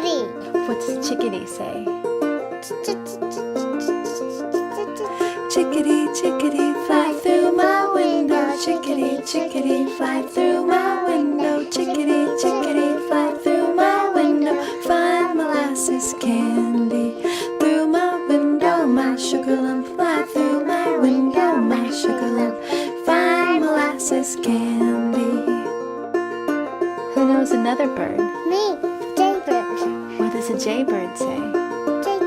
chickadee. What does the chickadee say? Chickadee, chickadee, fly through my window. Chickadee, chickadee, fly through my window. Chickadee, chickadee, fly through my window. Find molasses candy through my window. My sugar lump, fly through my window. My sugar lump, find molasses candy. Who knows another bird? Me, jaybird. What does a jaybird say? J.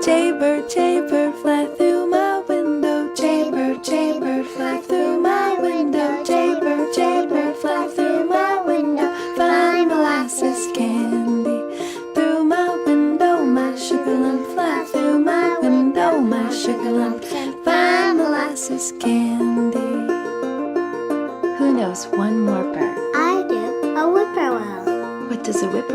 Jaybird, jaybird, fly through my window. Jaybird, jaybird, fly through my window. Jaybird, jaybird, fly through my window. Find molasses candy through my window. My sugar lump, fly through my window. My sugar lump, find molasses candy. Who knows one more bird? I do. A whippoorwill. What does a whippoorwill